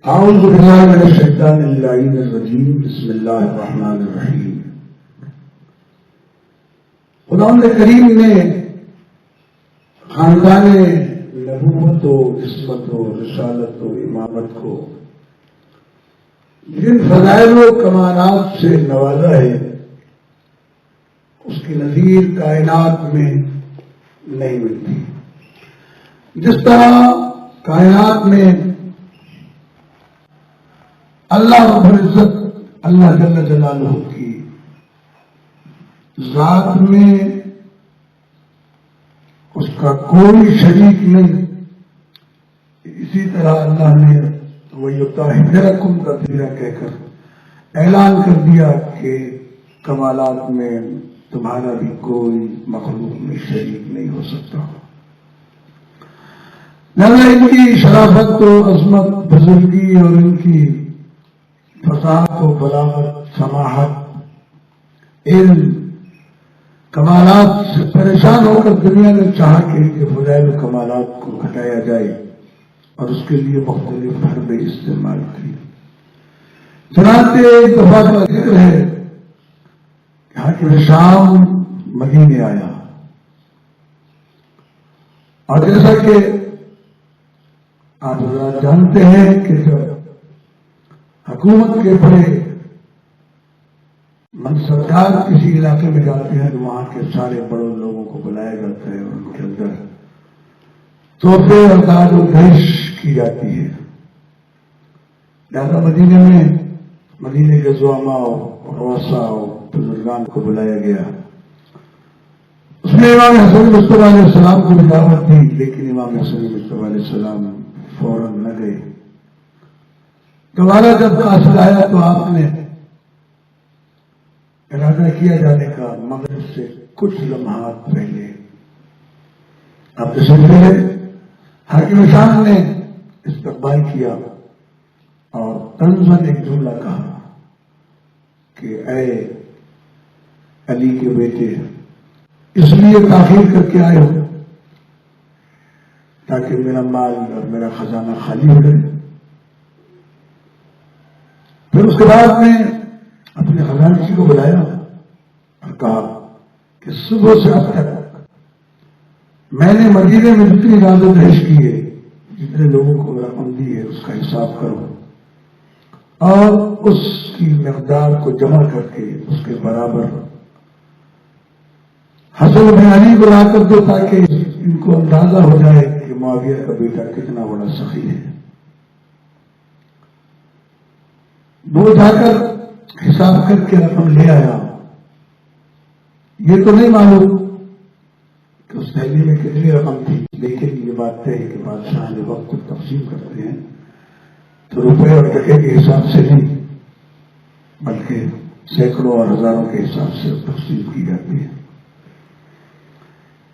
اعوذ باللہ من الشیطان اللعین الرجیم بسم اللہ الرحمن الرحیم۔ خداوند کریم نے خاندان نبوت و عصمت و رسالت و امامت کو جن فضائل و کمالات سے نوازا ہے اس کی نظیر کائنات میں نہیں ملتی۔ جس طرح کائنات میں اللہ رب العزت اللہ جل جلالہ کی ذات میں اس کا کوئی شریک نہیں، اسی طرح اللہ نے وَيُطَهِّرَكُمْ تَطْهِيرًا کہہ کر اعلان کر دیا کہ کمالات میں تمہارا بھی کوئی مخلوق میں شریک نہیں ہو سکتا۔ لہذا ان کی شرافت و عظمت، بزرگی اور ان کی فصاحت و بلاغت، سماحت، علم، کمالات سے پریشان ہو کر دنیا نے چاہا کہ ان کے فضائل و کمالات کو گھٹایا جائے اور اس کے لیے مختلف حربیں استعمال کی۔ چنانچہ ایک دفعہ کا ذکر ہے کہ حاکم شام مدینے آیا، اور جیسا کہ آپ حضرات جانتے ہیں کہ جب حکومت کے بڑے منصبدار کسی علاقے میں جاتے ہیں تو وہاں کے سارے بڑے لوگوں کو بلایا جاتا ہے اور ان کے اندر تحفے اور داد و دہش کی جاتی ہے۔ لہذا مدینے کے زعماء اور رؤساء اور بزرگان کو بلایا گیا۔ اس میں امام حسن مصطفیٰ علیہ السلام کو بھی دعوت دی، لیکن امام حسن مصطفیٰ علیہ السلام فوراً نہ گئے۔ دوبارہ جب قاصد آیا تو آپ نے ارادہ کیا جانے کا، مغرب سے کچھ لمحات پہلے آپ تشریف لے گئے۔ حاکم شام نے استقبال کیا اور طنزاً ایک جملہ کہا کہ اے علی کے بیٹے، اس لیے تاخیر کر کے آئے ہو تاکہ میرا مال اور میرا خزانہ خالی ہو جائے۔ پھر اس کے بعد میں اپنے خزانچی کو بلایا اور کہا کہ صبح سے اب تک میں نے مدینے میں جتنی داد و دہش کی ہے، جتنے لوگوں کو رقم دی ہے، اس کا حساب کرو اور اس کی مقدار کو جمع کر کے اس کے برابر حسن بن علی کو لا کر دو تاکہ ان کو اندازہ ہو جائے کہ معاویہ کا بیٹا کتنا بڑا سخی ہے۔ وہ جا کر حساب کر کے رقم لے آیا۔ یہ تو نہیں معلوم کہ اس تھیلی میں کتنی رقم تھی، لیکن یہ بات ہے کہ بادشاہ نے وقت کو تقسیم کرتے ہیں تو روپے اور ٹکے کے حساب سے نہیں بلکہ سینکڑوں اور ہزاروں کے حساب سے تقسیم کی جاتی ہے۔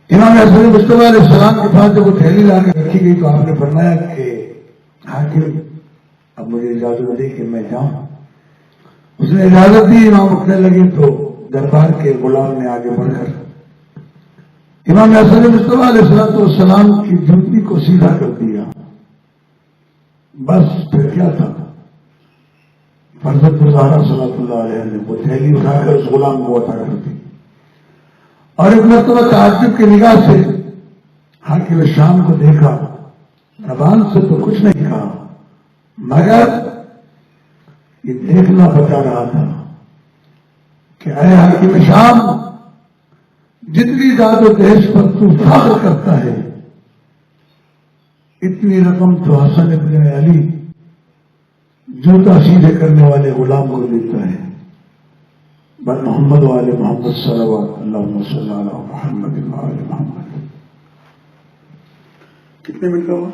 امام حسن مصطفیٰ علیہ السلام کے پاس جب وہ تھیلی لا کے رکھی گئی تو آپ نے فرمایا کہ حاکم اب مجھے اجازت دے کہ میں جاؤں۔ اس نے اجازت دی، امام اٹھنے لگے تو دربار کے غلام نے آگے بڑھ کر امام حسن مصطفیٰ علیہ السلام کی جوتی کو سیدھا کر دیا۔ بس پھر کیا تھا، فرزند الزہرا صلی اللہ علیہ نے وہ تھیلی اٹھا کر اس غلام کو عطا کر دی، اور ایک مرتبہ تعجب کی نگاہ سے حاکم شام کو دیکھا۔ زبان سے تو کچھ نہیں کہا، مگر یہ دیکھنا بتا رہا تھا کہ اے حاکم شام، جتنی داد و دہش پر تو فخر کرتا ہے، اتنی رقم تو حسن ابن علی جوتا سیدھے کرنے والے غلام کو دیتا ہے۔ بل محمد وآل محمد صلوات اللہم صلی علی محمد وآل محمد۔ کتنے منٹ کا ہوا؟